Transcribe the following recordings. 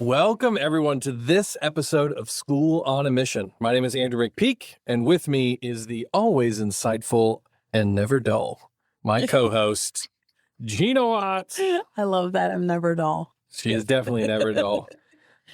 Welcome, everyone, to this episode of School on a Mission. My name is Andrew McPeak, and with me is the always insightful and never dull, my co-host, Gina Watts. I love that. I'm never dull. She is definitely never dull.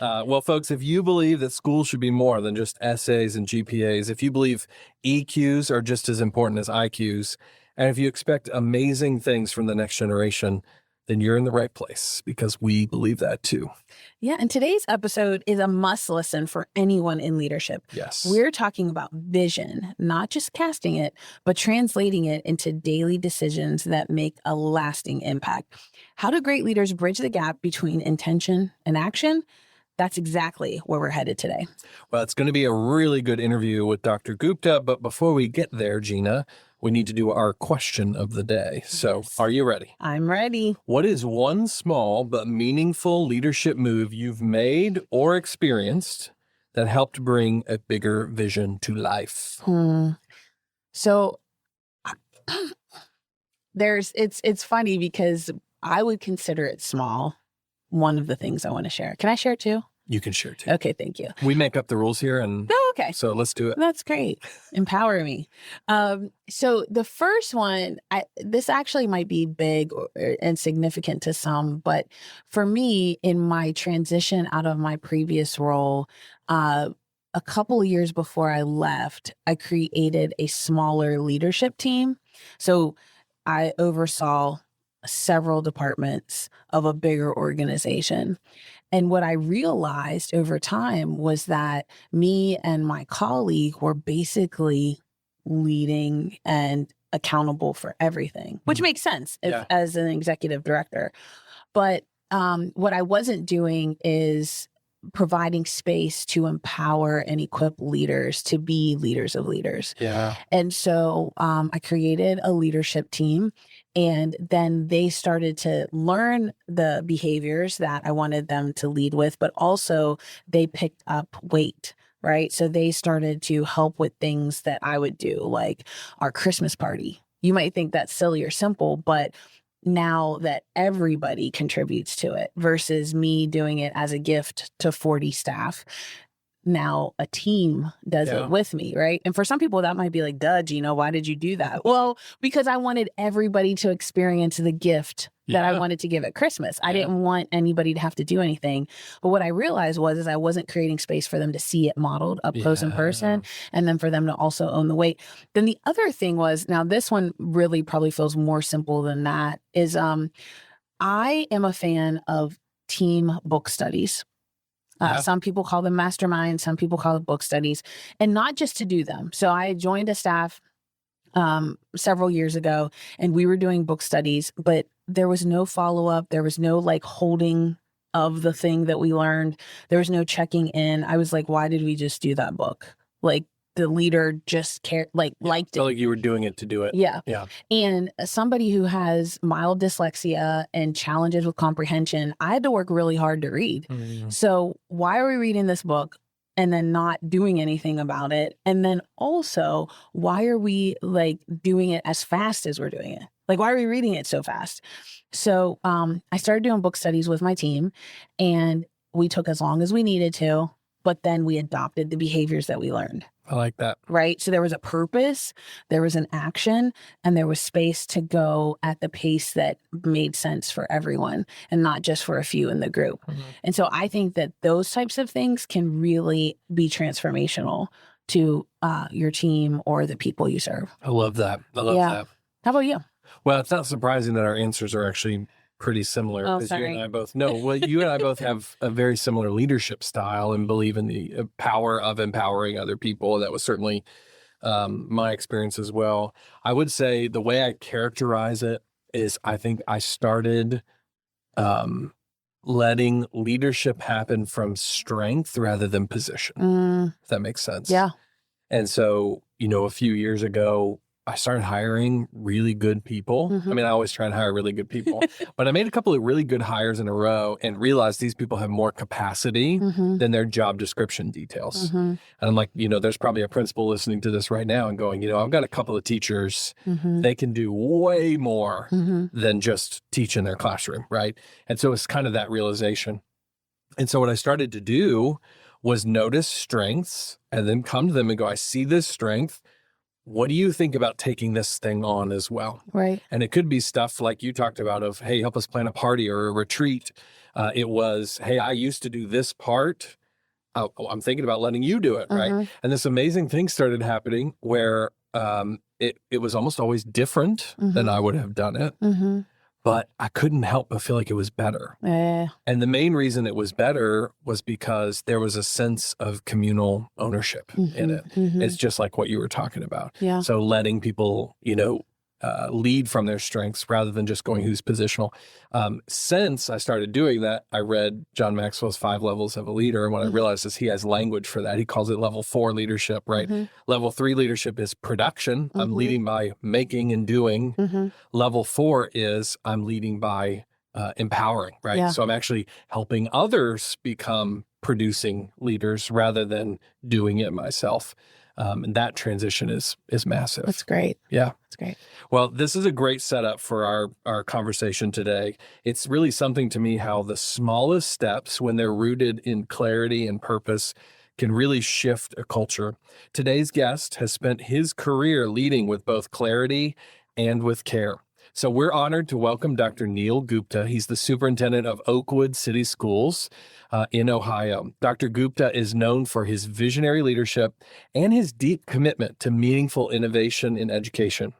Well, folks, if you believe that school should be more than just essays and GPAs, if you believe EQs are just as important as IQs, and if you expect amazing things from the next generation, then you're in the right place because we believe that too. Yeah, and today's episode is a must listen for anyone in leadership. Yes. We're talking about vision, not just casting it, but translating it into daily decisions that make a lasting impact. How do great leaders bridge the gap between intention and action? That's exactly where we're headed today. Well, it's going to be a really good interview with Dr. Gupta, but before we get there, Gina, we need to do our question of the day. So, Are you ready? I'm ready. What is one small but meaningful leadership move you've made or experienced that helped bring a bigger vision to life? So it's funny because I would consider it small. One of the things I want to share. Can I share it too? You can share too. Okay, thank you. We make up the rules here, and okay. So let's do it. That's great. Empower me. So the first one, this actually might be big and significant to some, but for me, in my transition out of my previous role, a couple of years before I left, I created a smaller leadership team. So I oversaw several departments of a bigger organization. And what I realized over time was that me and my colleague were basically leading and accountable for everything, which makes sense as an executive director. But what I wasn't doing is providing space to empower and equip leaders to be leaders of leaders. Yeah. And so I created a leadership team, and then they started to learn the behaviors that I wanted them to lead with, but also they picked up weight. Right. So they started to help with things that I would do, like our Christmas party. You might think that's silly or simple, but now that everybody contributes to it versus me doing it as a gift to 40 staff, now a team does it with me, right? And for some people that might be like, duh, Gina, why did you do that? Well, because I wanted everybody to experience the gift that I wanted to give at Christmas. I didn't want anybody to have to do anything. But what I realized was I wasn't creating space for them to see it modeled up close in person, and then for them to also own the weight. Then the other thing was, now this one really probably feels more simple than that, is I am a fan of team book studies. Some people call them masterminds, some people call it book studies, and not just to do them. So I joined a staff several years ago, and we were doing book studies, but there was no follow-up. There was no holding of the thing that we learned. There was no checking in. I was like, why did we just do that book? The leader just cared, liked it. Felt like you were doing it to do it. Yeah. And somebody who has mild dyslexia and challenges with comprehension, I had to work really hard to read. So why are we reading this book and then not doing anything about it? And then also, why are we doing it as fast as we're doing it? Why are we reading it so fast? So I started doing book studies with my team, and we took as long as we needed to, but then we adopted the behaviors that we learned. I like that. Right? So there was a purpose, there was an action, and there was space to go at the pace that made sense for everyone and not just for a few in the group. And so I think that those types of things can really be transformational to your team or the people you serve. I love that. I love that. How about you? Well, it's not surprising that our answers are actually pretty similar. Oh, because sorry. you and I both have a very similar leadership style and believe in the power of empowering other people. That was certainly my experience as well. I would say the way I characterize it is I think I started letting leadership happen from strength rather than position, if that makes sense. Yeah. And so, a few years ago, I started hiring really good people. I mean, I always try and hire really good people, but I made a couple of really good hires in a row and realized these people have more capacity than their job description details. And I'm like, there's probably a principal listening to this right now and going, I've got a couple of teachers, they can do way more than just teach in their classroom, right? And so it's kind of that realization. And so what I started to do was notice strengths and then come to them and go, I see this strength. What do you think about taking this thing on as well? Right. And it could be stuff like you talked about of, hey, help us plan a party or a retreat. It was, hey, I used to do this part. I'm thinking about letting you do it, right? And this amazing thing started happening where it was almost always different than I would have done it. But I couldn't help but feel like it was better. And the main reason it was better was because there was a sense of communal ownership in it. It's just like what you were talking about. Yeah. So letting people, lead from their strengths rather than just going who's positional. Since I started doing that, I read John Maxwell's 5 Levels of a Leader. And what I realized is he has language for that. He calls it level 4 leadership, right? Level 3 leadership is production. I'm leading by making and doing. Level 4 is I'm leading by empowering, right? Yeah. So I'm actually helping others become producing leaders rather than doing it myself. And that transition is massive. That's great. Yeah. That's great. Well, this is a great setup for our conversation today. It's really something to me how the smallest steps, when they're rooted in clarity and purpose, can really shift a culture. Today's guest has spent his career leading with both clarity and with care. So we're honored to welcome Dr. Neil Gupta. He's the superintendent of Oakwood City Schools in Ohio. Dr. Gupta is known for his visionary leadership and his deep commitment to meaningful innovation in education.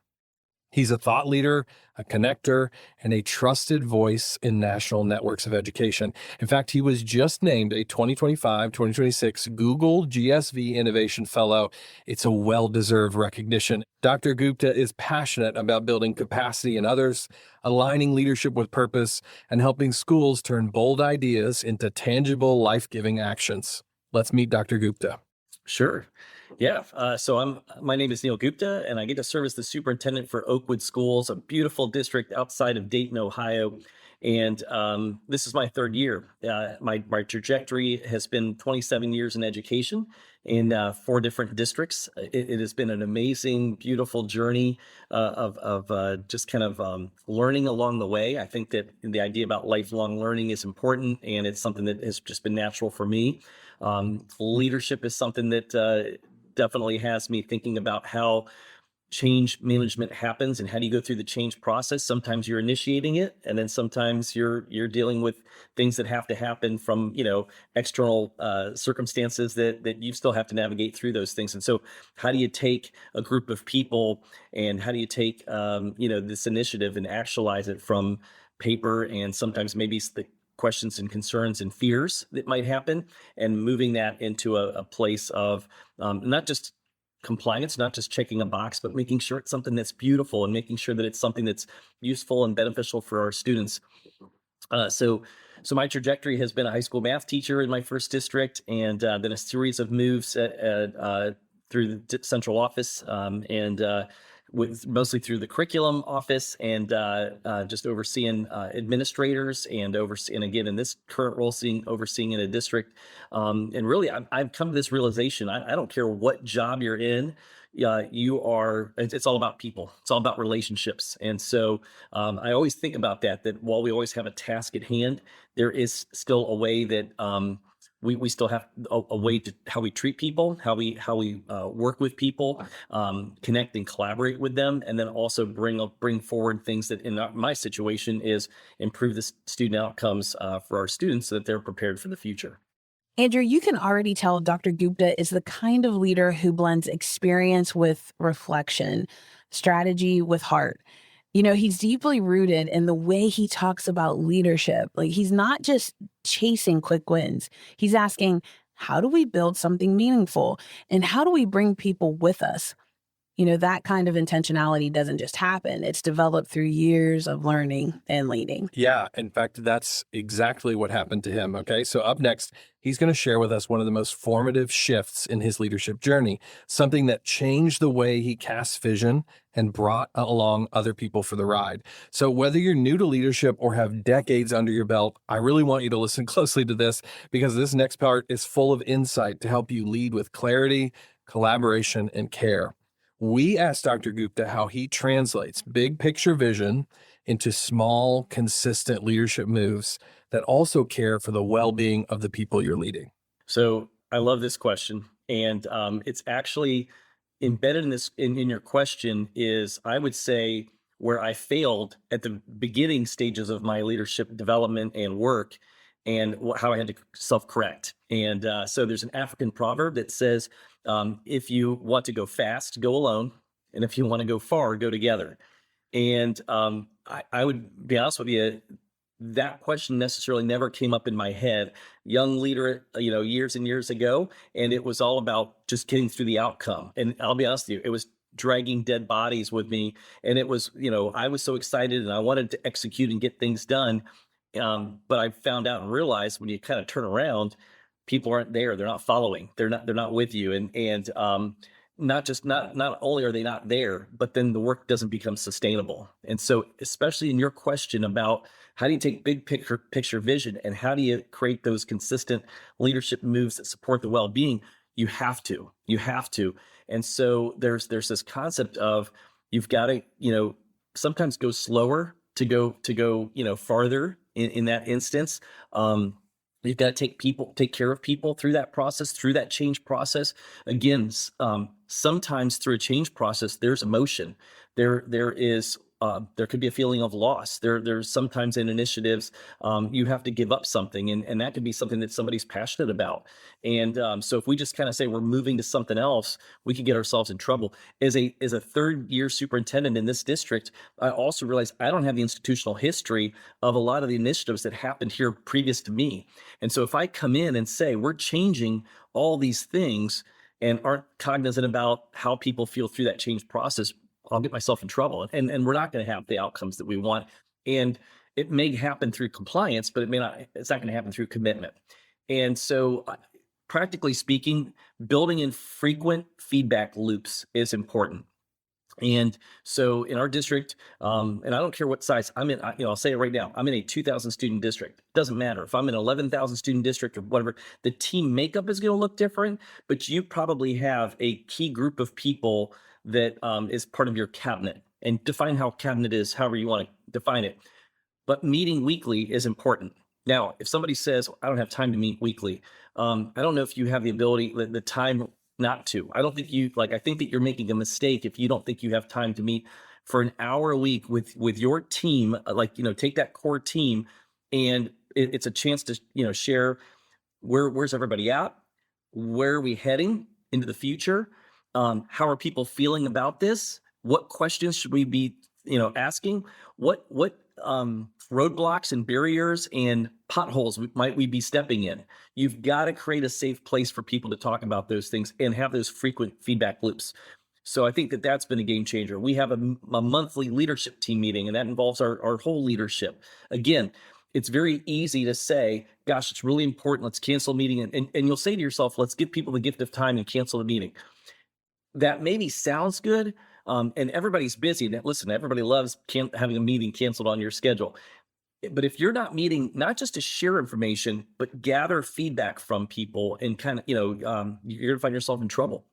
He's a thought leader, a connector, and a trusted voice in national networks of education. In fact, he was just named a 2025-2026 Google GSV Innovation Fellow. It's a well-deserved recognition. Dr. Gupta is passionate about building capacity in others, aligning leadership with purpose, and helping schools turn bold ideas into tangible, life-giving actions. Let's meet Dr. Gupta. Sure. Yeah. My name is Neil Gupta, and I get to serve as the superintendent for Oakwood Schools, a beautiful district outside of Dayton, Ohio. And this is my 3rd year. My trajectory has been 27 years in education in 4 different districts. It has been an amazing, beautiful journey of just kind of learning along the way. I think that the idea about lifelong learning is important, and it's something that has just been natural for me. Leadership is something that definitely has me thinking about how change management happens and how do you go through the change process. Sometimes you're initiating it, and then sometimes you're dealing with things that have to happen from external circumstances that you still have to navigate through those things. And so how do you take a group of people and how do you take this initiative and actualize it from paper and sometimes maybe the questions and concerns and fears that might happen, and moving that into a place of not just compliance, not just checking a box, but making sure it's something that's beautiful and making sure that it's something that's useful and beneficial for our students. So my trajectory has been a high school math teacher in my first district, and then a series of moves through the central office mostly through the curriculum office and just overseeing administrators and again in this current role overseeing in a district. And really I've come to this realization, I don't care what job you're in, it's all about people. It's all about relationships. And so I always think about that while we always have a task at hand, there is still a way that we still have a way to how we treat people, how we work with people, connect and collaborate with them, and then also bring forward things that in my situation is improve the student outcomes for our students so that they're prepared for the future. Andrew, you can already tell Dr. Gupta is the kind of leader who blends experience with reflection, strategy with heart. He's deeply rooted in the way he talks about leadership. Like, he's not just chasing quick wins. He's asking, how do we build something meaningful? And how do we bring people with us? That kind of intentionality doesn't just happen. It's developed through years of learning and leading. Yeah. In fact, that's exactly what happened to him. Okay. So up next, he's going to share with us one of the most formative shifts in his leadership journey, something that changed the way he cast vision and brought along other people for the ride. So whether you're new to leadership or have decades under your belt, I really want you to listen closely to this, because this next part is full of insight to help you lead with clarity, collaboration, and care. We asked Dr. Gupta how he translates big picture vision into small, consistent leadership moves that also care for the well-being of the people you're leading? So I love this question, and it's actually embedded in this in your question is, I would say, where I failed at the beginning stages of my leadership development and work, and how I had to self-correct. And so there's an African proverb that says, if you want to go fast, go alone, and if you want to go far, go together. And I would be honest with you, that question necessarily never came up in my head. Young leader, years and years ago, and it was all about just getting through the outcome. And I'll be honest with you, it was dragging dead bodies with me. And it was, I was so excited and I wanted to execute and get things done. But I found out and realized when you kind of turn around, people aren't there. They're not following. They're not with you. And not only are they not there, but then the work doesn't become sustainable. And so, especially in your question about how do you take big picture vision and how do you create those consistent leadership moves that support the well-being, you have to. And so there's this concept of you've got to, sometimes go slower to go, farther in that instance. You've got to take care of people through that process, through that change process. Again, sometimes through a change process, there's emotion. There could be a feeling of loss. There's sometimes in initiatives, you have to give up something, and that could be something that somebody's passionate about. And so if we just kind of say we're moving to something else, we could get ourselves in trouble. As a third year superintendent in this district, I also realized I don't have the institutional history of a lot of the initiatives that happened here previous to me. And so if I come in and say we're changing all these things and aren't cognizant about how people feel through that change process, I'll get myself in trouble, and we're not going to have the outcomes that we want. And it may happen through compliance, but it's not going to happen through commitment. And so practically speaking, building in frequent feedback loops is important. And so in our district, and I don't care what size I'm in, I'll say it right now, I'm in a 2,000 student district. It doesn't matter if I'm in an 11,000 student district or whatever, the team makeup is going to look different, but you probably have a key group of people that is part of your cabinet, and define how cabinet is, however you want to define it. But meeting weekly is important. Now, if somebody says, I don't have time to meet weekly, I don't know if you have the ability, the time not to. I think that you're making a mistake if you don't think you have time to meet for an hour a week with your team, take that core team, and it's a chance to, share where's everybody at? Where are we heading into the future? How are people feeling about this? What questions should we be, asking? What roadblocks and barriers and potholes might we be stepping in? You've got to create a safe place for people to talk about those things and have those frequent feedback loops. So I think that that's been a game changer. We have a monthly leadership team meeting, and that involves our whole leadership. Again, it's very easy to say, gosh, it's really important. Let's cancel a meeting. And you'll say to yourself, let's give people the gift of time and cancel the meeting. That maybe sounds good, and everybody's busy. Listen, everybody loves having a meeting canceled on your schedule. But if you're not meeting, not just to share information, but gather feedback from people, and kind of, you're going to find yourself in trouble.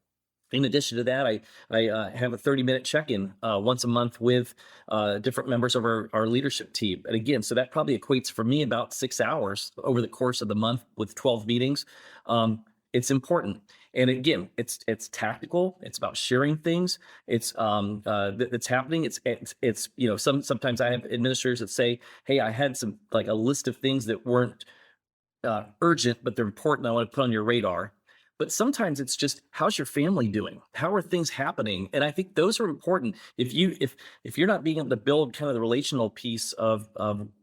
In addition to that, I have a 30-minute check-in once a month with different members of our leadership team. And again, so that probably equates for me about 6 hours over the course of the month with 12 meetings. It's important. And again, it's tactical. It's about sharing things. It's that's happening. It's sometimes I have administrators that say, hey, I had some, like, a list of things that weren't urgent, but they're important. I want to put on your radar. But sometimes it's just, how's your family doing? How are things happening? And I think those are important. If you're not being able to build kind of the relational piece of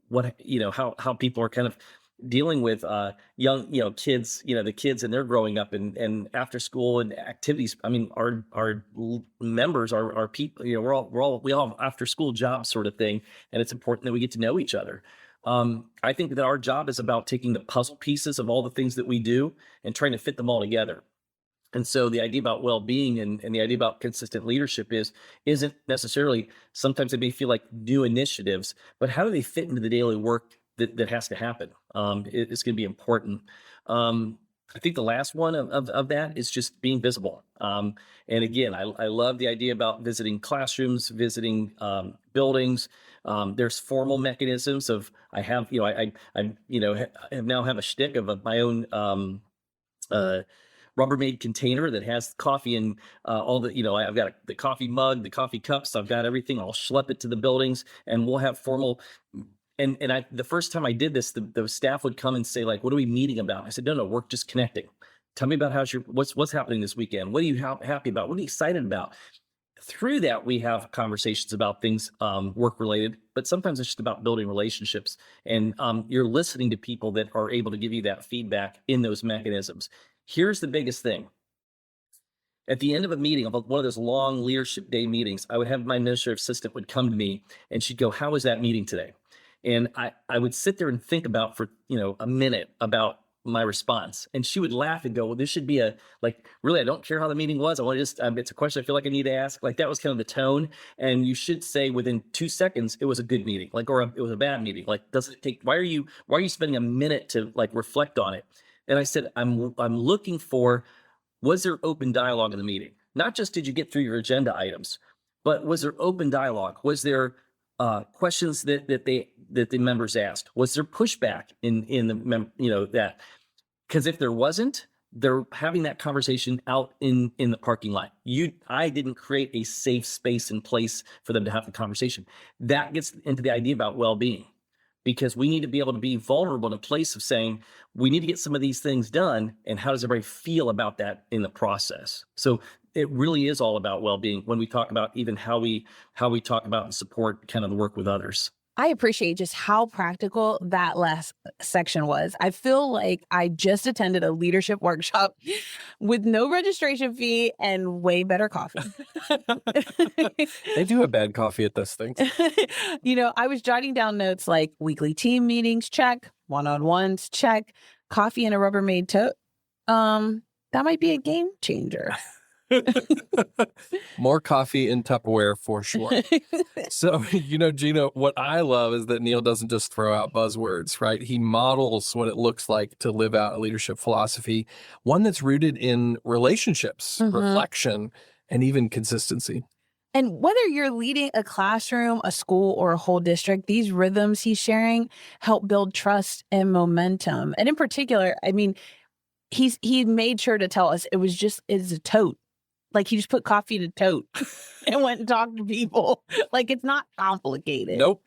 what, how people are kind of dealing with young, kids, the kids, and they're growing up, and after school and activities. I mean, our members, our people, we all have after school jobs sort of thing. And it's important that we get to know each other. I think that our job is about taking the puzzle pieces of all the things that we do and trying to fit them all together. And so the idea about well-being and the idea about consistent leadership isn't necessarily, sometimes it may feel like new initiatives, but how do they fit into the daily work that has to happen? It's going to be important. I think the last one of that is just being visible. And again, I love the idea about visiting classrooms, visiting buildings. There's formal mechanisms of I have, have now have a shtick of my own uh, Rubbermaid container that has coffee and all the, I've got the coffee mug, the coffee cups, I've got everything. I'll schlep it to the buildings, and we'll have formal. And the first time I did this, the staff would come and say, like, what are we meeting about? I said, no, we're just connecting. Tell me about what's happening this weekend. What are you happy about? What are you excited about? Through that, we have conversations about things work related, but sometimes it's just about building relationships. And you're listening to people that are able to give you that feedback in those mechanisms. Here's the biggest thing. At the end of a meeting, of one of those long leadership day meetings, I would have my administrative assistant would come to me and she'd go, how was that meeting today? And I would sit there and think about for, a minute about my response. And she would laugh and go, well, this should be really, I don't care how the meeting was. I want to just, it's a question I feel like I need to ask. Like, that was kind of the tone. And you should say within 2 seconds, it was a good meeting, it was a bad meeting. Like, does it take, why are you spending a minute to reflect on it? And I said, I'm looking for, was there open dialogue in the meeting? Not just did you get through your agenda items, but was there open dialogue? Was there questions that the members asked? Was there pushback in that? Because if there wasn't, they're having that conversation out in the parking lot. I didn't create a safe space in place for them to have the conversation. That gets into the idea about well-being, because we need to be able to be vulnerable in a place of saying, we need to get some of these things done. And how does everybody feel about that in the process? So it really is all about well-being when we talk about even how we talk about and support kind of the work with others. I appreciate just how practical that last section was. I feel like I just attended a leadership workshop with no registration fee and way better coffee. They do have bad coffee at those things. I was jotting down notes like weekly team meetings, check, one-on-ones, check, coffee in a Rubbermaid tote. That might be a game changer. More coffee in Tupperware for sure. So, Gina, what I love is that Neil doesn't just throw out buzzwords, right? He models what it looks like to live out a leadership philosophy, one that's rooted in relationships, reflection, and even consistency. And whether you're leading a classroom, a school, or a whole district, these rhythms he's sharing help build trust and momentum. And in particular, he made sure to tell us it's a tote. Like, he just put coffee in a tote and went and talked to people. Like, it's not complicated. Nope,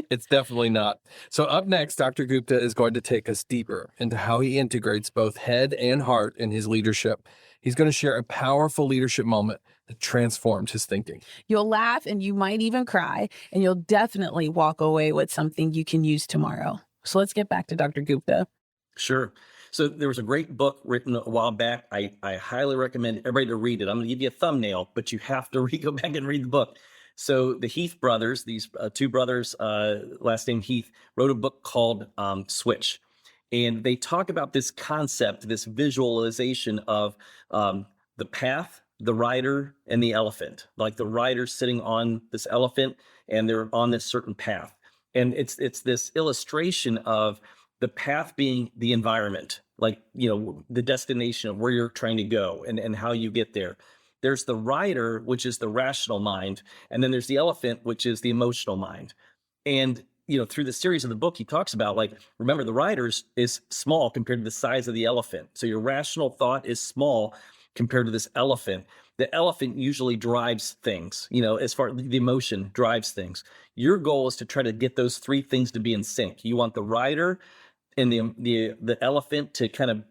it's definitely not. So up next, Dr. Gupta is going to take us deeper into how he integrates both head and heart in his leadership. He's going to share a powerful leadership moment that transformed his thinking. You'll laugh and you might even cry, and you'll definitely walk away with something you can use tomorrow. So let's get back to Dr. Gupta. Sure. So there was a great book written a while back. I highly recommend everybody to read it. I'm going to give you a thumbnail, but you have to go back and read the book. So the Heath brothers, these two brothers, last name Heath, wrote a book called Switch. And they talk about this concept, this visualization of the path, the rider, and the elephant. Like the rider sitting on this elephant and they're on this certain path. And it's this illustration of the path being the environment, like, the destination of where you're trying to go and how you get there. There's the rider, which is the rational mind. And then there's the elephant, which is the emotional mind. And, through the series of the book, he talks about, remember, the rider is small compared to the size of the elephant. So your rational thought is small compared to this elephant. The elephant usually drives things, as far as the emotion drives things. Your goal is to try to get those three things to be in sync. You want the rider and the elephant to kind of,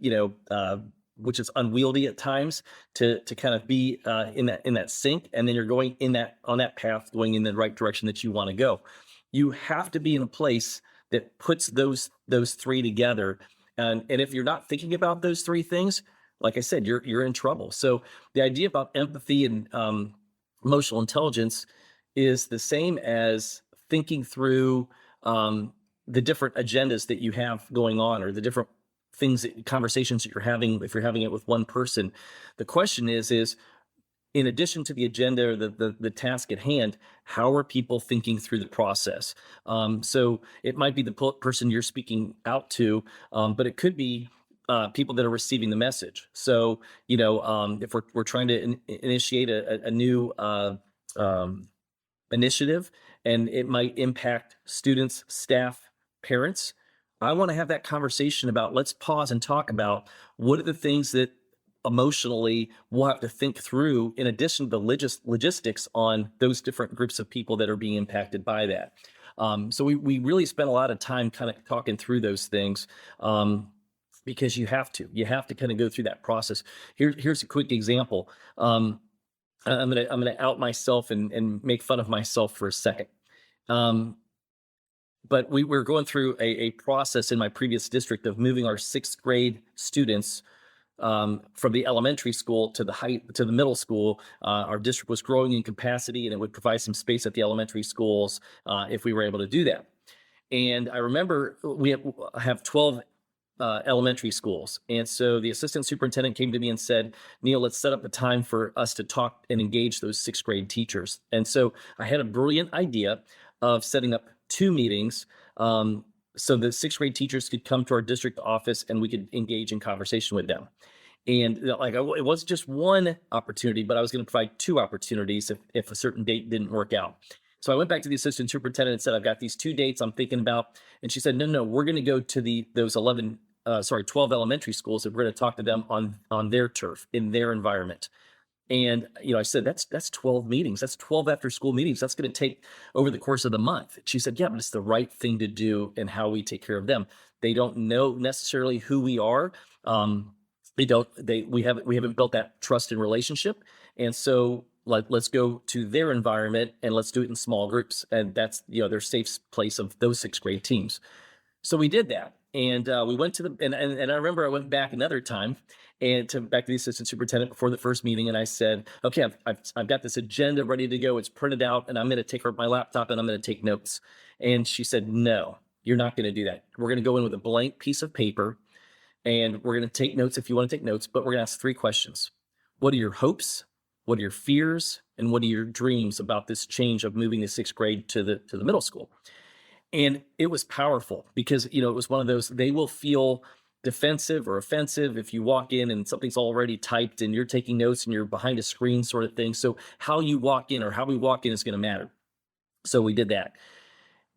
which is unwieldy at times, to kind of be in that sync, and then you're going on that path, going in the right direction that you want to go. You have to be in a place that puts those three together, and if you're not thinking about those three things, like I said, you're in trouble. So the idea about empathy and emotional intelligence is the same as thinking through the different agendas that you have going on, or the different conversations that you're having, if you're having it with one person. The question is in addition to the agenda or the task at hand, how are people thinking through the process? So it might be the person you're speaking out to, but it could be people that are receiving the message. So, if we're trying to initiate a new initiative, and it might impact students, staff, parents, I want to have that conversation about, let's pause and talk about what are the things that emotionally we'll have to think through in addition to the logistics on those different groups of people that are being impacted by that. So we really spent a lot of time kind of talking through those things, because you have to kind of go through that process. Here's a quick example. I'm gonna out myself and make fun of myself for a second. But we were going through a process in my previous district of moving our 6th grade students from the elementary school to the middle school. Our district was growing in capacity, and it would provide some space at the elementary schools if we were able to do that. And I remember we have 12 elementary schools. And so the assistant superintendent came to me and said, Neil, let's set up a time for us to talk and engage those 6th grade teachers. And so I had a brilliant idea of setting up 2 meetings so the 6th grade teachers could come to our district office and we could engage in conversation with them. And it wasn't just one opportunity, but I was going to provide 2 opportunities if a certain date didn't work out. So I went back to the assistant superintendent and said, I've got these 2 dates I'm thinking about. And she said, no, we're going to go to those 12 elementary schools, and we're going to talk to them on their turf, in their environment. And, I said, that's 12 meetings. That's 12 after school meetings. That's going to take over the course of the month. She said, yeah, but it's the right thing to do and how we take care of them. They don't know necessarily who we are. We haven't built that trust and relationship. And so let's go to their environment and let's do it in small groups. And that's, their safe place of those 6th grade teams. So we did that. And we went to and I remember I went back another time back to the assistant superintendent before the first meeting. And I said, okay, I've got this agenda ready to go. It's printed out, and I'm going to take my laptop and I'm going to take notes. And she said, no, you're not going to do that. We're going to go in with a blank piece of paper, and we're going to take notes if you want to take notes, but we're going to ask 3 questions. What are your hopes? What are your fears? And what are your dreams about this change of moving the 6th grade to the middle school? And it was powerful because, it was one of those, they will feel defensive or offensive if you walk in and something's already typed and you're taking notes and you're behind a screen sort of thing. So how you walk in or how we walk in is going to matter. So we did that.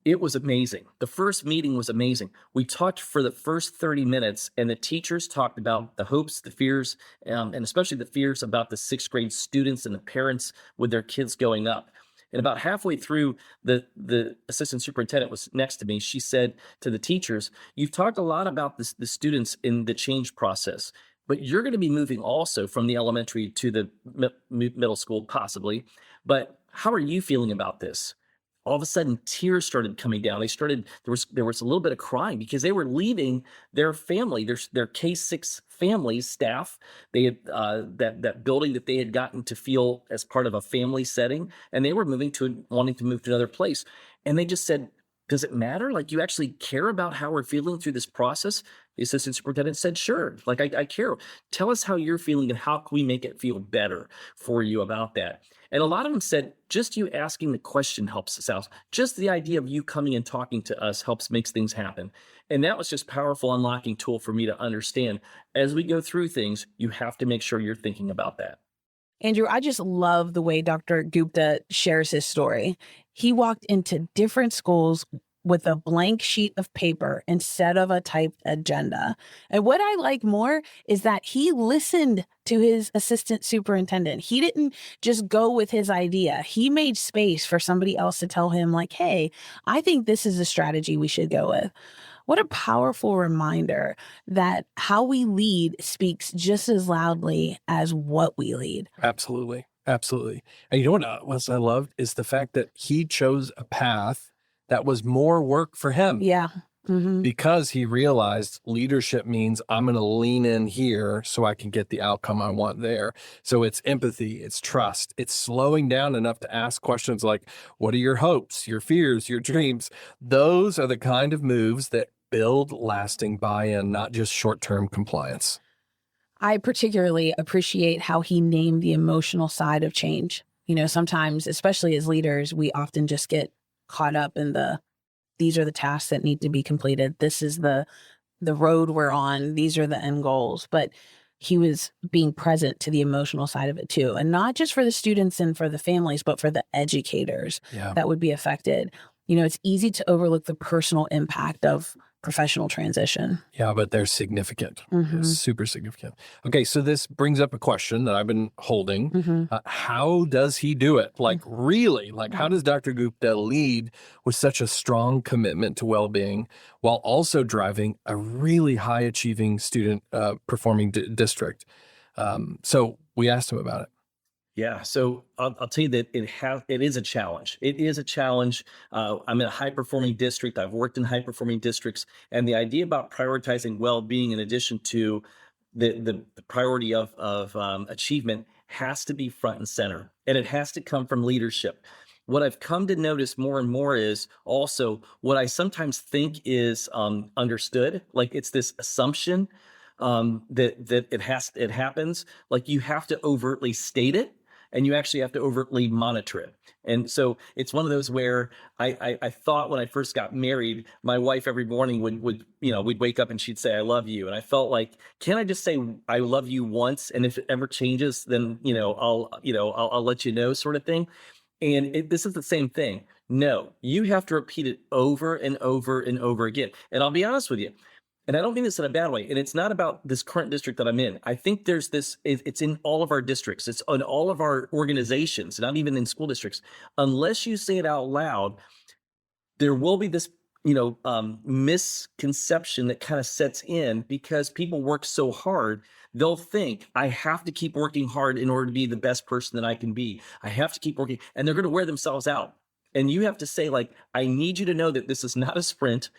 It was amazing. The first meeting was amazing. We talked for the first 30 minutes, and the teachers talked about the hopes, the fears, and especially the fears about the 6th grade students and the parents with their kids going up. And about halfway through, the assistant superintendent was next to me. She said to the teachers, you've talked a lot about the students in the change process, but you're going to be moving also from the elementary to the middle school, possibly. But how are you feeling about this? All of a sudden, tears started coming down. There was a little bit of crying because they were leaving their family, their K-6 family staff. They had that building that they had gotten to feel as part of a family setting, and they were wanting to move to another place. And they just said, does it matter? Like, you actually care about how we're feeling through this process? The assistant superintendent said, sure. Like, I care. Tell us how you're feeling and how can we make it feel better for you about that? And a lot of them said, just you asking the question helps us out. Just the idea of you coming and talking to us makes things happen. And that was just powerful unlocking tool for me to understand. As we go through things, you have to make sure you're thinking about that. Andrew, I just love the way Dr. Gupta shares his story. He walked into different schools with a blank sheet of paper instead of a typed agenda. And what I like more is that he listened to his assistant superintendent. He didn't just go with his idea. He made space for somebody else to tell him, like, hey, I think this is a strategy we should go with. What a powerful reminder that how we lead speaks just as loudly as what we lead. Absolutely. Absolutely. And you know what I loved is the fact that he chose a path that was more work for him. Yeah. Mm-hmm. Because he realized leadership means I'm going to lean in here so I can get the outcome I want there. So it's empathy, it's trust, it's slowing down enough to ask questions like, what are your hopes, your fears, your dreams? Those are the kind of moves that build lasting buy-in, not just short-term compliance. I particularly appreciate how he named the emotional side of change. Sometimes, especially as leaders, we often just get caught up in these are the tasks that need to be completed. This is the the road we're on. These are the end goals. But he was being present to the emotional side of it too. And not just for the students and for the families, but for the educators that would be affected. It's easy to overlook the personal impact of professional transition. Yeah, but they're significant. Mm-hmm. Super significant. Okay, so this brings up a question that I've been holding. Mm-hmm. How does he do it? Like, really? Like, how does Dr. Gupta lead with such a strong commitment to well-being while also driving a really high-achieving student performing district? So we asked him about it. Yeah, so I'll tell you that it is a challenge. It is a challenge. I'm in a high performing district. I've worked in high performing districts, and the idea about prioritizing well being in addition to the priority of achievement has to be front and center, and it has to come from leadership. What I've come to notice more and more is also what I sometimes think is understood, like it's this assumption that it happens. Like you have to overtly state it, and you actually have to overtly monitor it. And so it's one of those where I thought when I first got married, my wife every morning would we'd wake up and she'd say, "I love you." And I felt like, can I just say I love you once? And if it ever changes, then, I'll let you know, sort of thing. And this is the same thing. No, you have to repeat it over and over and over again. And I'll be honest with you, and I don't mean this in a bad way, and it's not about this current district that I'm in. I think there's this, it's in all of our districts. It's in all of our organizations, not even in school districts. Unless you say it out loud, there will be this, misconception that kind of sets in because people work so hard. They'll think, I have to keep working hard in order to be the best person that I can be. I have to keep working, and they're going to wear themselves out. And you have to say, like, I need you to know that this is not a sprint.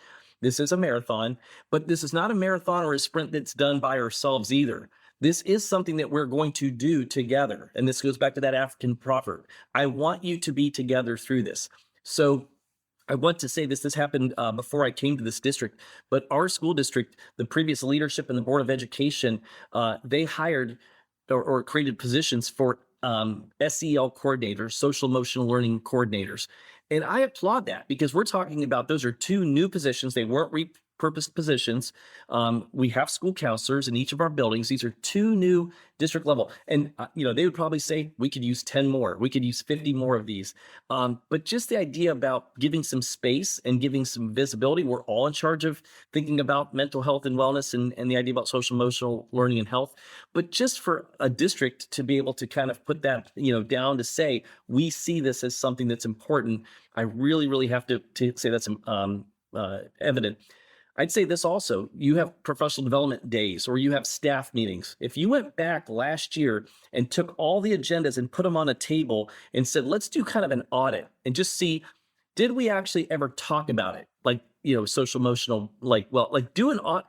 This is a marathon, but this is not a marathon or a sprint that's done by ourselves either. This is something that we're going to do together. And this goes back to that African proverb. I want you to be together through this. So I want to say this happened before I came to this district, but our school district, the previous leadership and the Board of Education, they hired or created positions for SEL coordinators, social emotional learning coordinators. And I applaud that because we're talking about those are two new positions. They weren't repurposed positions. We have school counselors in each of our buildings. These are two new district level. And, they would probably say we could use 10 more. We could use 50 more of these. But just the idea about giving some space and giving some visibility. We're all in charge of thinking about mental health and wellness and the idea about social emotional learning and health. But just for a district to be able to kind of put that, down to say, we see this as something that's important. I really, really have to say that's evident. I'd say this also, you have professional development days or you have staff meetings. If you went back last year and took all the agendas and put them on a table and said, let's do kind of an audit and just see, did we actually ever talk about it? Like, social emotional, do an audit,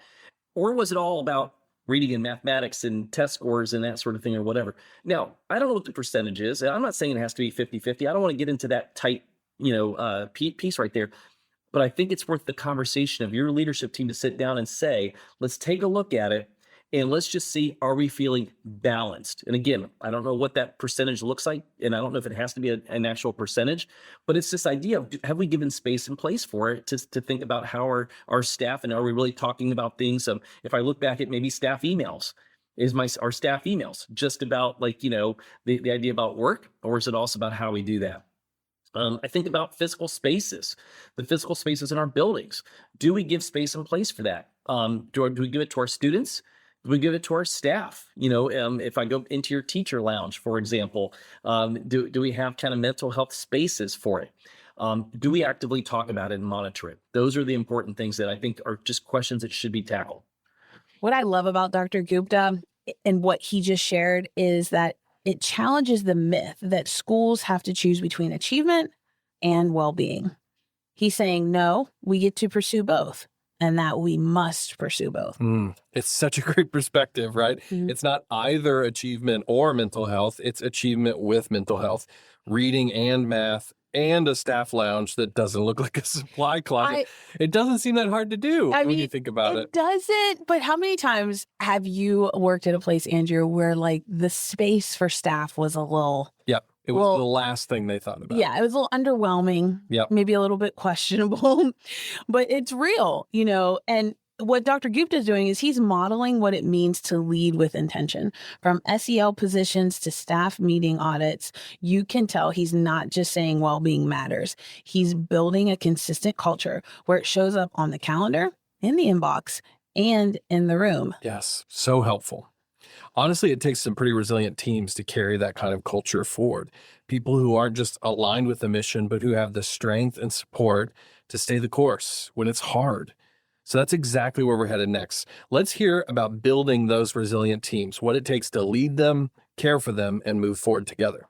or was it all about reading and mathematics and test scores and that sort of thing or whatever? Now, I don't know what the percentage is. I'm not saying it has to be 50-50. I don't want to get into that tight, piece right there. But I think it's worth the conversation of your leadership team to sit down and say, let's take a look at it and let's just see, are we feeling balanced? And again, I don't know what that percentage looks like, and I don't know if it has to be an actual percentage, but it's this idea of, have we given space and place for it to think about how our staff, and are we really talking about things? If I look back at maybe staff emails, our staff emails just about the idea about work, or is it also about how we do that? I think about physical spaces, the physical spaces in our buildings. Do we give space and place for that? Do we give it to our students? Do we give it to our staff? If I go into your teacher lounge, for example, do we have kind of mental health spaces for it? Do we actively talk about it and monitor it? Those are the important things that I think are just questions that should be tackled. What I love about Dr. Gupta and what he just shared is that it challenges the myth that schools have to choose between achievement and well-being. He's saying, no, we get to pursue both, and that we must pursue both. It's such a great perspective, right? Mm-hmm. It's not either achievement or mental health. It's achievement with mental health, reading and math, and a staff lounge that doesn't look like a supply closet. It doesn't seem that hard to do when you think about it. It doesn't, but how many times have you worked at a place, Andrew, where the space for staff was a little... Yep. It was the last thing they thought about. Yeah, it was a little underwhelming. Yep. Maybe a little bit questionable, but it's real, and what Dr. Gupta is doing is he's modeling what it means to lead with intention. From SEL positions to staff meeting audits, you can tell he's not just saying well-being matters. He's building a consistent culture where it shows up on the calendar, in the inbox, and in the room. Yes, so helpful. Honestly, it takes some pretty resilient teams to carry that kind of culture forward. People who aren't just aligned with the mission, but who have the strength and support to stay the course when it's hard. So that's exactly where we're headed next. Let's hear about building those resilient teams, what it takes to lead them, care for them, and move forward together.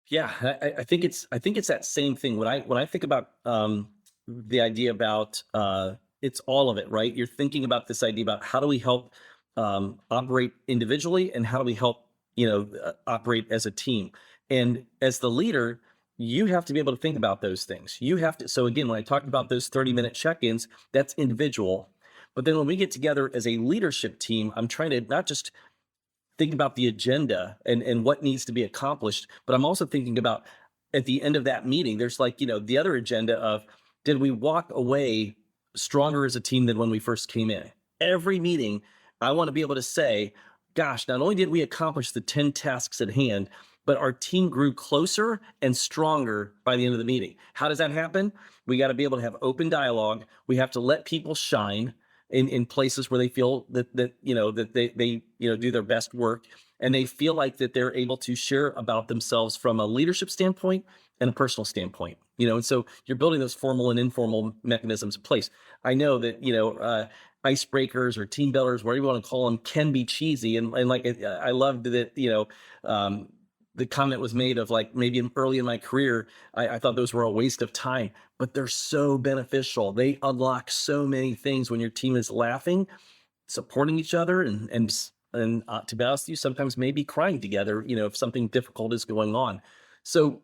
Yeah, I think it's that same thing. When I think about the idea about it's all of it, right? You're thinking about this idea about how do we help operate individually, and how do we help operate as a team. And as the leader, you have to be able to think about those things. You have to. So again, when I talked about those 30-minute check-ins, that's individual. But then when we get together as a leadership team, I'm trying to not just think about the agenda and what needs to be accomplished, but I'm also thinking about at the end of that meeting, there's the other agenda of, did we walk away stronger as a team than when we first came in? Every meeting, I want to be able to say, gosh, not only did we accomplish the 10 tasks at hand, but our team grew closer and stronger by the end of the meeting. How does that happen? We got to be able to have open dialogue. We have to let people shine in places where they feel that they do their best work, and they feel like that they're able to share about themselves from a leadership standpoint and a personal standpoint. And so you're building those formal and informal mechanisms in place. I know that icebreakers or team builders, whatever you want to call them, can be cheesy, and like I loved that the comment was made of maybe early in my career, I thought those were a waste of time, but they're so beneficial. They unlock so many things when your team is laughing, supporting each other, and to be honest with you, sometimes maybe crying together, if something difficult is going on. So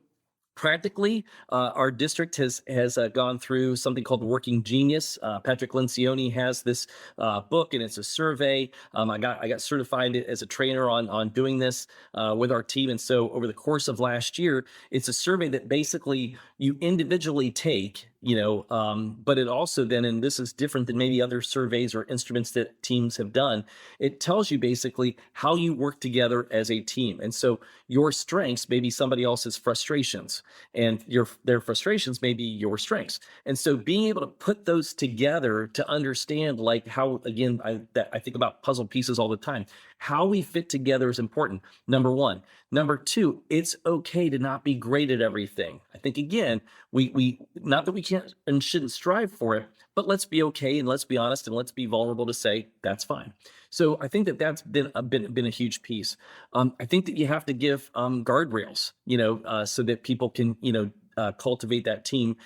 practically, our district has gone through something called Working Genius. Patrick Lencioni has this book, and it's a survey. I got certified as a trainer on doing this with our team. And so over the course of last year, it's a survey that basically you individually take, but it also then, and this is different than maybe other surveys or instruments that teams have done, it tells you basically how you work together as a team. And so your strengths may be somebody else's frustrations, and their frustrations may be your strengths. And so being able to put those together to understand how, again, I think about puzzle pieces all the time. How we fit together is important, number one. Number two, it's okay to not be great at everything. I think, again, we not that we can't and shouldn't strive for it, but let's be okay, and let's be honest, and let's be vulnerable to say that's fine. So I think that's been a huge piece. I think that you have to give guardrails, so that people can cultivate that team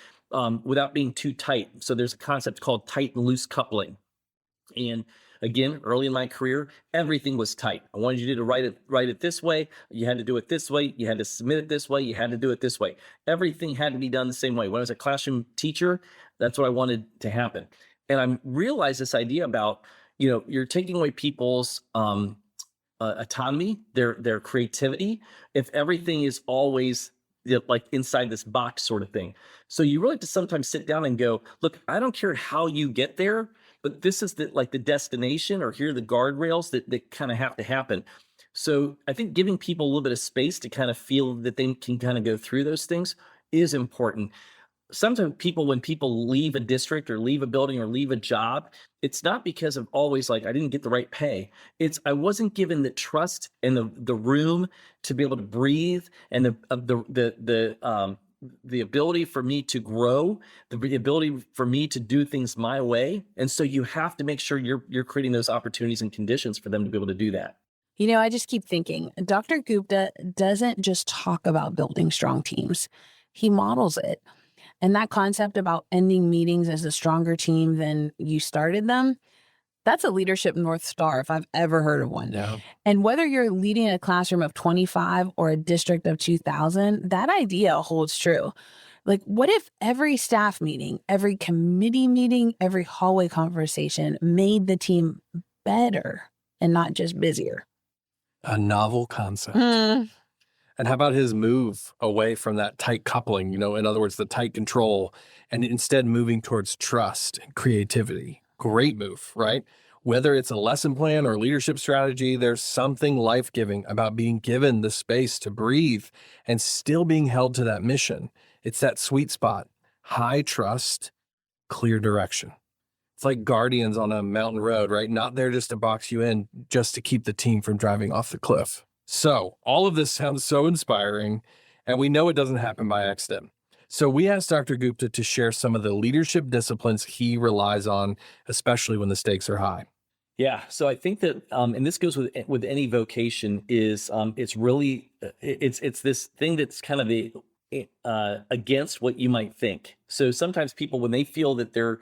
without being too tight. So there's a concept called tight and loose coupling, and again, early in my career, everything was tight. I wanted you to write it this way. You had to do it this way. You had to submit it this way. You had to do it this way. Everything had to be done the same way. When I was a classroom teacher, that's what I wanted to happen. And I realized this idea about, you're taking away people's autonomy, their creativity, if everything is always inside this box sort of thing. So you really have to sometimes sit down and go, look, I don't care how you get there, but this is the destination, or here are the guardrails that kind of have to happen. So I think giving people a little bit of space to kind of feel that they can kind of go through those things is important. Sometimes when people leave a district or leave a building or leave a job, it's not because of always I didn't get the right pay. It's I wasn't given the trust and the room to be able to breathe, and the ability for me to grow, the ability for me to do things my way. And so you have to make sure you're creating those opportunities and conditions for them to be able to do that. I just keep thinking, Dr. Gupta doesn't just talk about building strong teams. He models it. And that concept about ending meetings as a stronger team than you started them, that's a leadership North Star if I've ever heard of one. Yeah. And whether you're leading a classroom of 25 or a district of 2,000, that idea holds true. What if every staff meeting, every committee meeting, every hallway conversation made the team better and not just busier? A novel concept. And how about his move away from that tight coupling, in other words, the tight control, and instead moving towards trust and creativity? great move, right? Whether it's a lesson plan or leadership strategy, there's something life-giving about being given the space to breathe and still being held to that mission. It's that sweet spot, high trust, clear direction. It's like guardians on a mountain road, right? Not there just to box you in, just to keep the team from driving off the cliff. So all of this sounds so inspiring, and we know it doesn't happen by accident. So we asked Dr. Gupta to share some of the leadership disciplines he relies on, especially when the stakes are high. Yeah, so I think that, and this goes with any vocation, is it's really it's this thing that's kind of the against what you might think. So sometimes people, when they feel that they're,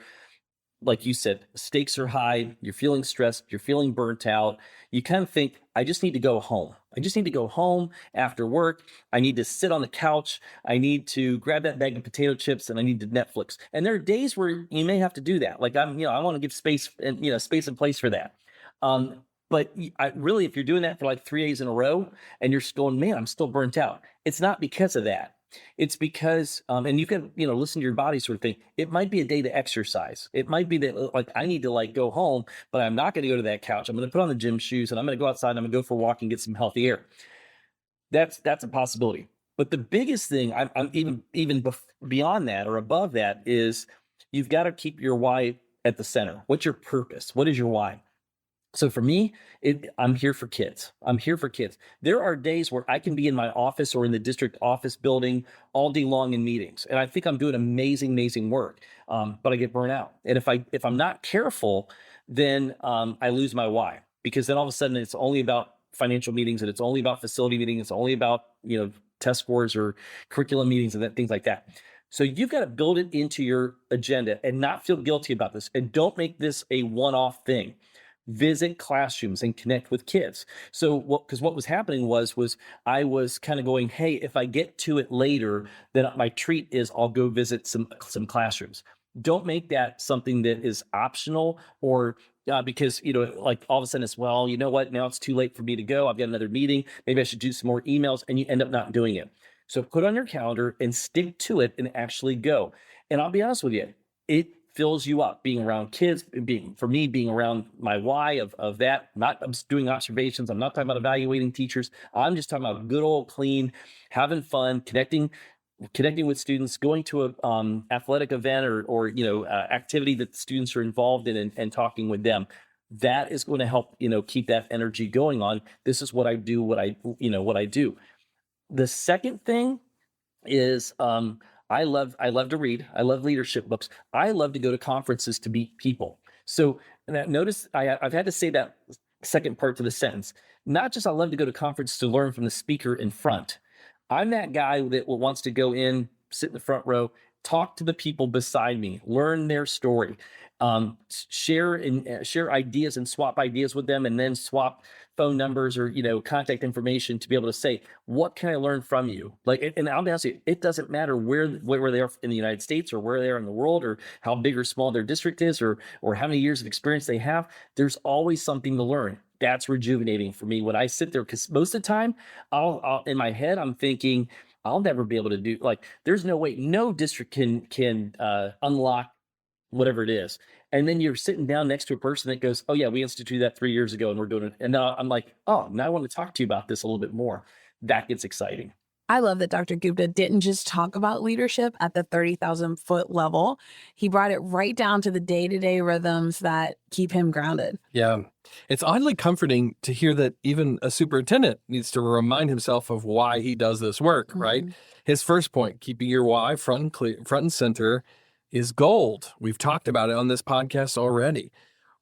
like you said, stakes are high, you're feeling stressed, you're feeling burnt out, you kind of think, I just need to go home. I just need to go home after work. I need to sit on the couch. I need to grab that bag of potato chips and I need to Netflix. And there are days where you may have to do that. Like I want to give space and, space and place for that. But really, if you're doing that for like 3 days in a row and you're still going, man, I'm still burnt out. It's not because of that. It's because, and you can, listen to your body sort of thing. It might be a day to exercise. It might be that like, I need to go home, but I'm not going to go to that couch. I'm going to put on the gym shoes and I'm going to go outside and I'm going to go for a walk and get some healthy air. That's a possibility. But the biggest thing, I'm even beyond that or above that, is you've got to keep your why at the center. What's your purpose? What is your why? So for me, I'm here for kids. I'm here for kids. There are days where I can be in my office or in the district office building all day long in meetings, and I think I'm doing amazing work. But I get burnt out, and if I'm not careful, then I lose my why, because then all of a sudden it's only about financial meetings and it's only about facility meetings. It's only about test scores or curriculum meetings and things like that. So you've got to build it into your agenda and not feel guilty about this, and don't make this a one-off thing. Visit classrooms and connect with kids. So because what was happening was I was kind of going, hey, if I get to it later, then my treat is I'll go visit some classrooms. Don't make that something that is optional, or because like all of a sudden it's, well, you know what, now it's too late for me to go. I've got another meeting. Maybe I should do some more emails, and you end up not doing it. So put it on your calendar and stick to it and actually go. And I'll be honest with you, it fills you up being around kids, being around my why of that. I'm just doing observations. I'm not talking about evaluating teachers. I'm just talking about good old clean, having fun, connecting with students, going to a athletic event or activity that the students are involved in, and talking with them. That is going to help keep that energy going on. This is what I do. What I do. The second thing is I love to read. I love leadership books. I love to go to conferences to meet people. So notice I've had to say that second part to the sentence. Not just I love to go to conferences to learn from the speaker in front. I'm that guy that wants to go in, sit in the front row, talk to the people beside me, learn their story, share ideas and swap ideas with them, and then swap phone numbers or contact information to be able to say, what can I learn from you? And I'll be honest with you, it doesn't matter where they are in the United States or where they are in the world or how big or small their district is or how many years of experience they have. There's always something to learn. That's rejuvenating for me when I sit there, because most of the time I'll in my head I'm thinking I'll never be able to do, there's no way, no district can unlock whatever it is. And then you're sitting down next to a person that goes, oh yeah, we instituted that 3 years ago and we're doing it. And now I'm like, oh, now I want to talk to you about this a little bit more. That gets exciting. I love that Dr. Gupta didn't just talk about leadership at the 30,000 foot level. He brought it right down to the day-to-day rhythms that keep him grounded. Yeah. It's oddly comforting to hear that even a superintendent needs to remind himself of why he does this work, right? His first point, keeping your why front and center, is gold. We've talked about it on this podcast already.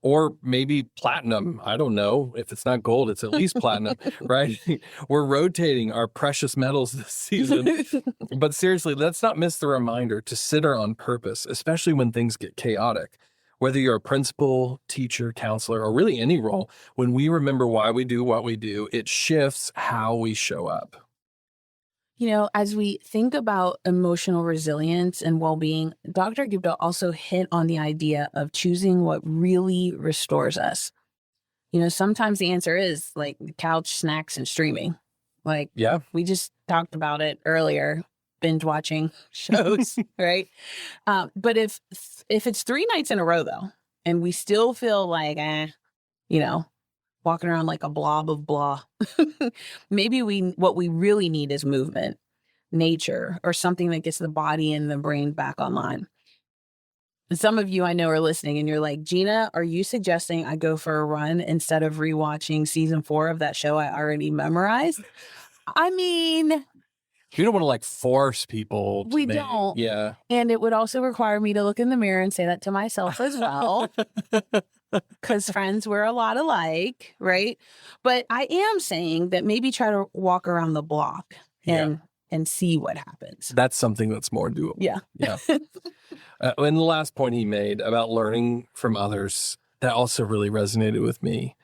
Or maybe platinum. I don't know. If it's not gold, it's at least platinum, right? We're rotating our precious metals this season. But seriously, let's not miss the reminder to center on purpose, especially when things get chaotic. Whether you're a principal, teacher, counselor, or really any role, when we remember why we do what we do, it shifts how we show up. As we think about emotional resilience and well-being, Dr. Gupta also hit on the idea of choosing what really restores us. Sometimes the answer is the couch, snacks, and streaming. Yeah, we just talked about it earlier, binge watching shows, right? But if it's 3 nights in a row, though, and we still feel like, you know, walking around like a blob of blah. Maybe what we really need is movement, nature, or something that gets the body and the brain back online. And some of you I know are listening and you're like, Gina, are you suggesting I go for a run instead of rewatching season 4 of that show I already memorized? I mean, You don't want to like force people to we make- don't. Yeah. And it would also require me to look in the mirror and say that to myself as well. Because friends, we're a lot alike, right? But I am saying that maybe try to walk around the block and see what happens. That's something that's more doable. Yeah. Yeah. And the last point he made about learning from others, that also really resonated with me.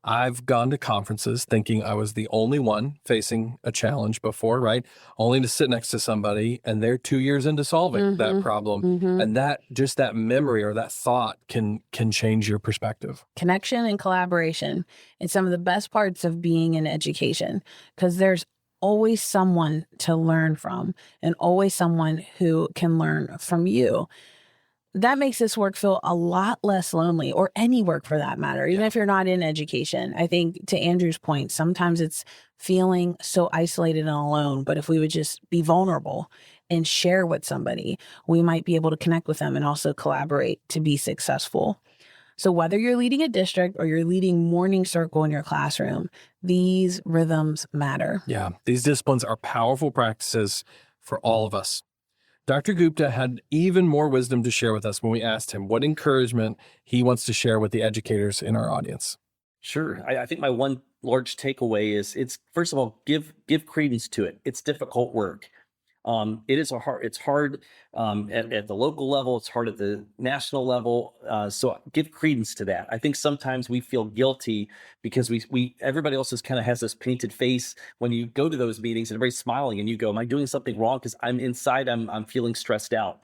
I've gone to conferences thinking I was the only one facing a challenge before, right? Only to sit next to somebody and they're 2 years into solving that problem. And that just that memory or that thought can change your perspective. Connection and collaboration. It's some of the best parts of being in education because there's always someone to learn from and always someone who can learn from you. That makes this work feel a lot less lonely, or any work for that matter, even if you're not in education. I think to Andrew's point, sometimes it's feeling so isolated and alone, but if we would just be vulnerable and share with somebody, we might be able to connect with them and also collaborate to be successful. So whether you're leading a district or you're leading morning circle in your classroom, these rhythms matter. Yeah. These disciplines are powerful practices for all of us. Dr. Gupta had even more wisdom to share with us when we asked him what encouragement he wants to share with the educators in our audience. Sure. I think my one large takeaway is it's, first of all, give credence to it. It's difficult work. It's hard at the local level. It's hard at the national level. So give credence to that. I think sometimes we feel guilty because everybody else has this painted face when you go to those meetings and everybody's smiling and you go, am I doing something wrong? Because I'm feeling stressed out.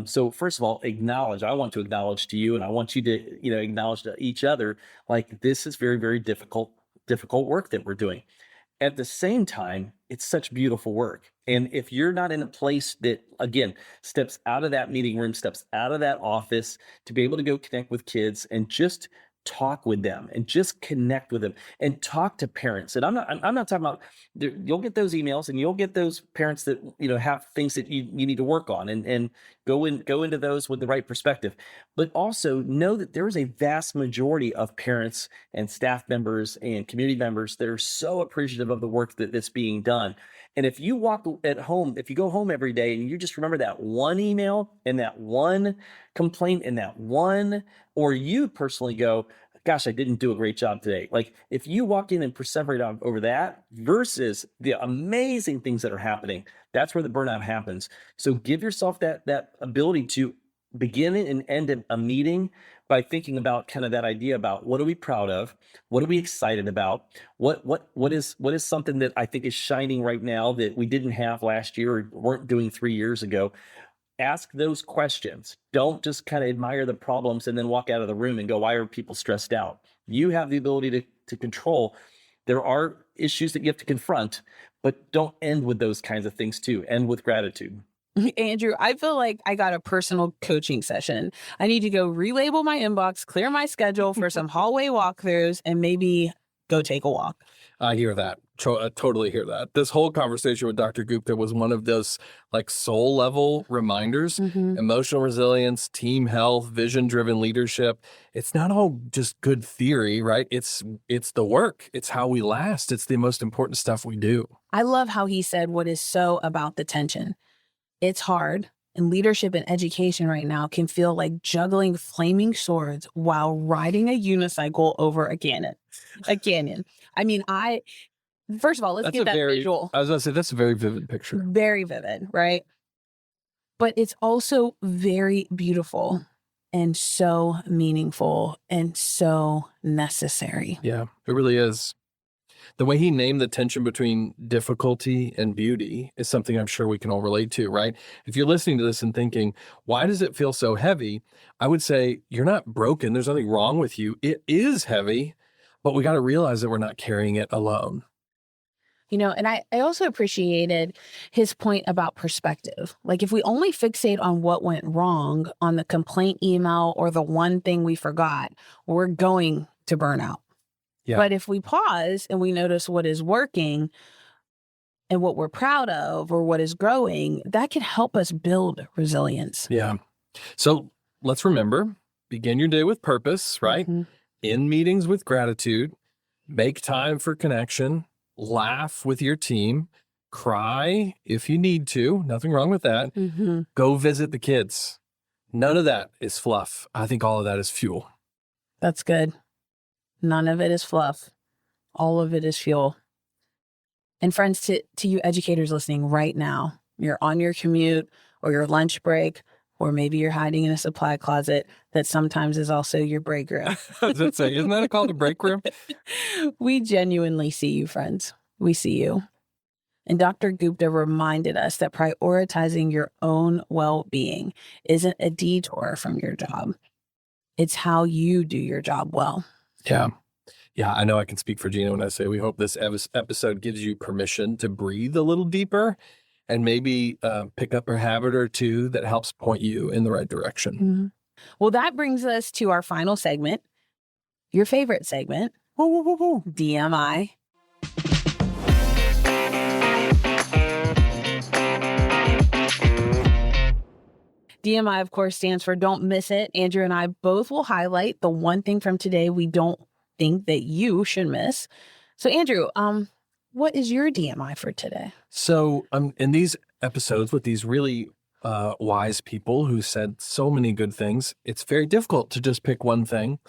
So first of all, I want to acknowledge to you, and I want you to, acknowledge to each other, like this is very, very difficult work that we're doing. At the same time, it's such beautiful work. And if you're not in a place that, again, steps out of that meeting room, steps out of that office to be able to go connect with kids and just talk with them and just connect with them and talk to parents. And I'm not talking about, you'll get those emails and you'll get those parents that, have things that you need to work on and go into those with the right perspective. But also know that there is a vast majority of parents and staff members and community members that are so appreciative of the work that's being done. And if you if you go home every day and you just remember that one email and that one complaint and that one, or you personally go, gosh, I didn't do a great job today. Like if you walk in and perseverate over that versus the amazing things that are happening, that's where the burnout happens. So give yourself that ability to begin and end a meeting by thinking about kind of that idea about what are we proud of? What are we excited about? What is something that I think is shining right now that we didn't have last year or weren't doing 3 years ago? Ask those questions. Don't just kind of admire the problems and then walk out of the room and go, why are people stressed out? You have the ability to control. There are issues that you have to confront, but don't end with those kinds of things too. End with gratitude. Andrew, I feel like I got a personal coaching session. I need to go relabel my inbox, clear my schedule for some hallway walkthroughs, and maybe go take a walk. I hear that. I totally hear that. This whole conversation with Dr. Gupta was one of those like soul level reminders, emotional resilience, team health, vision-driven leadership. It's not all just good theory, right? It's the work. It's how we last. It's the most important stuff we do. I love how he said what is so about the tension. It's hard, and leadership and education right now can feel like juggling flaming swords while riding a unicycle over a canyon. I mean, first of all, let's get that visual. I was going to say, that's a very vivid picture. Very vivid, right? But it's also very beautiful and so meaningful and so necessary. Yeah, it really is. The way he named the tension between difficulty and beauty is something I'm sure we can all relate to, right? If you're listening to this and thinking, why does it feel so heavy? I would say, you're not broken. There's nothing wrong with you. It is heavy, but we got to realize that we're not carrying it alone. And I also appreciated his point about perspective. Like if we only fixate on what went wrong on the complaint email or the one thing we forgot, we're going to burnout. Yeah. But if we pause and we notice what is working and what we're proud of or what is growing, that can help us build resilience. Yeah. So let's remember, begin your day with purpose, right? Mm-hmm. In meetings with gratitude, make time for connection, laugh with your team, cry if you need to. Nothing wrong with that. Mm-hmm. Go visit the kids. None of that is fluff. I think all of that is fuel. That's good. None of it is fluff. All of it is fuel. And friends, to you educators listening right now, you're on your commute or your lunch break, or maybe you're hiding in a supply closet that sometimes is also your break room. I was gonna say, isn't that called a break room? We genuinely see you, friends. We see you. And Dr. Gupta reminded us that prioritizing your own well-being isn't a detour from your job. It's how you do your job well. Yeah. Yeah, I know I can speak for Gina when I say we hope this episode gives you permission to breathe a little deeper and maybe pick up a habit or two that helps point you in the right direction. Mm-hmm. Well, that brings us to our final segment, your favorite segment, DMI. DMI, of course, stands for Don't Miss It. Andrew and I both will highlight the one thing from today we don't think that you should miss. So, Andrew, what is your DMI for today? So in these episodes with these really wise people who said so many good things, it's very difficult to just pick one thing.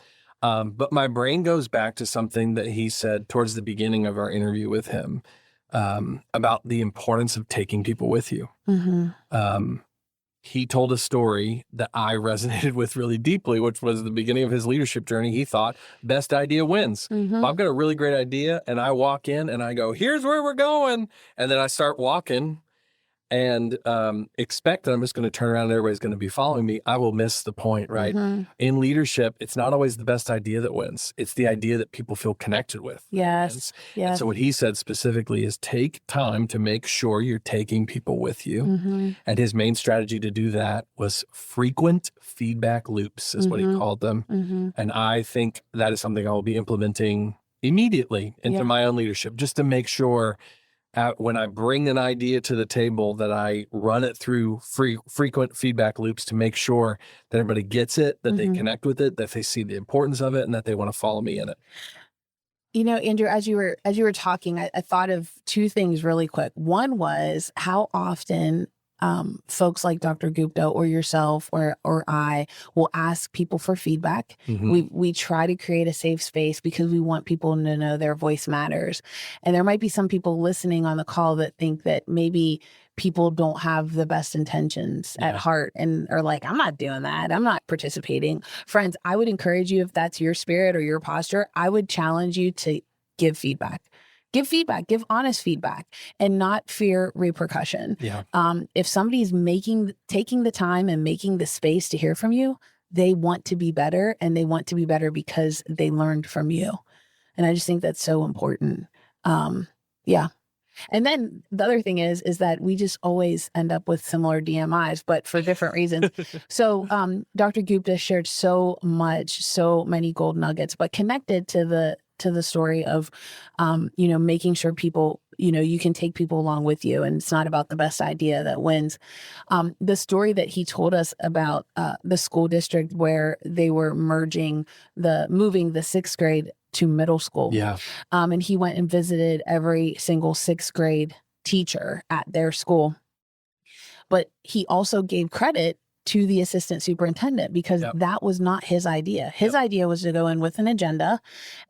But my brain goes back to something that he said towards the beginning of our interview with him about the importance of taking people with you. Mm-hmm. He told a story that I resonated with really deeply, which was the beginning of his leadership journey. He thought, best idea wins. Mm-hmm. If I've got a really great idea and I walk in and I go, here's where we're going. And then I start walking and expect that I'm just going to turn around and everybody's going to be following me, I will miss the point, right? Mm-hmm. In leadership, it's not always the best idea that wins. It's the idea that people feel connected with. Yes. And so what he said specifically is take time to make sure you're taking people with you. Mm-hmm. And his main strategy to do that was frequent feedback loops is what he called them. Mm-hmm. And I think that is something I will be implementing immediately into my own leadership, just to make sure when I bring an idea to the table that I run it through frequent feedback loops to make sure that everybody gets it, that they connect with it, that they see the importance of it, and that they want to follow me in it. Andrew, as you were talking, I thought of two things really quick. One was how often folks like Dr. Gupta or yourself or I will ask people for feedback. Mm-hmm. We try to create a safe space because we want people to know their voice matters. And there might be some people listening on the call that think that maybe people don't have the best intentions at heart and are like, I'm not doing that. I'm not participating. Friends, I would encourage you, if that's your spirit or your posture, I would challenge you to give feedback. Give feedback, give honest feedback, and not fear repercussion. Yeah. If somebody's taking the time and making the space to hear from you, they want to be better, and they want to be better because they learned from you. And I just think that's so important. Yeah. And then the other thing is that we just always end up with similar DMIs, but for different reasons. So Dr. Gupta shared so many gold nuggets, but connected to the story of, making sure people, you can take people along with you, and it's not about the best idea that wins. The story that he told us about the school district where they were moving the sixth grade to middle school. Yeah. And he went and visited every single sixth grade teacher at their school. But he also gave credit to the assistant superintendent because that was not his idea. His idea was to go in with an agenda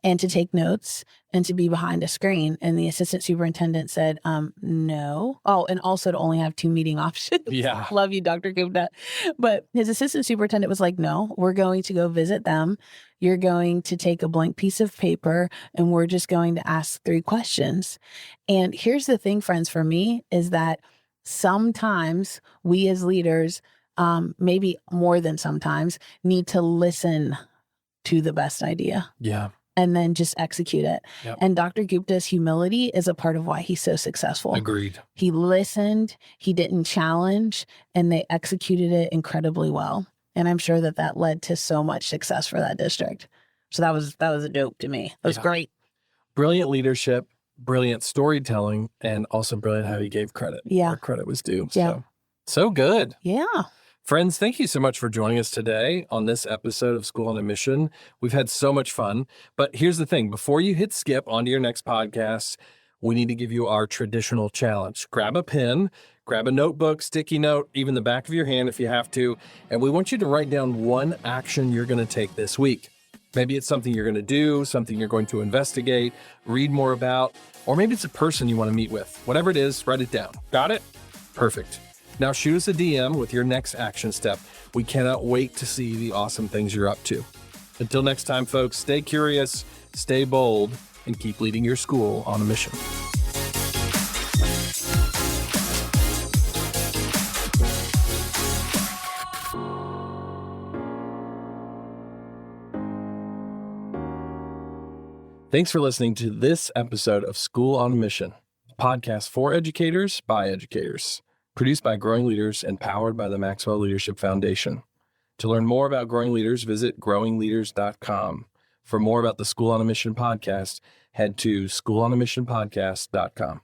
and to take notes and to be behind a screen. And the assistant superintendent said, no. Oh, and also to only have 2 meeting options. Yeah. Love you, Dr. Gupta. But his assistant superintendent was like, no, we're going to go visit them. You're going to take a blank piece of paper and we're just going to ask 3 questions. And here's the thing, friends, for me, is that sometimes we as leaders, maybe more than sometimes, need to listen to the best idea. Yeah. and then just execute it. Yep. And Dr. Gupta's humility is a part of why he's so successful. Agreed. He listened, he didn't challenge, and they executed it incredibly well. And I'm sure that led to so much success for that district. So that was a dope to me. It was great. Brilliant leadership, brilliant storytelling, and also brilliant how he gave credit. Yeah. Where credit was due. Yeah. So good. Yeah. Friends, thank you so much for joining us today on this episode of School on a Mission. We've had so much fun. But here's the thing. Before you hit skip onto your next podcast, we need to give you our traditional challenge. Grab a pen, grab a notebook, sticky note, even the back of your hand if you have to. And we want you to write down one action you're going to take this week. Maybe it's something you're going to do, something you're going to investigate, read more about, or maybe it's a person you want to meet with. Whatever it is, write it down. Got it? Perfect. Now shoot us a DM with your next action step. We cannot wait to see the awesome things you're up to. Until next time, folks, stay curious, stay bold, and keep leading your school on a mission. Thanks for listening to this episode of School on a Mission, a podcast for educators by educators. Produced by Growing Leaders and powered by the Maxwell Leadership Foundation. To learn more about Growing Leaders, visit growingleaders.com. For more about the School on a Mission podcast, head to schoolonamissionpodcast.com.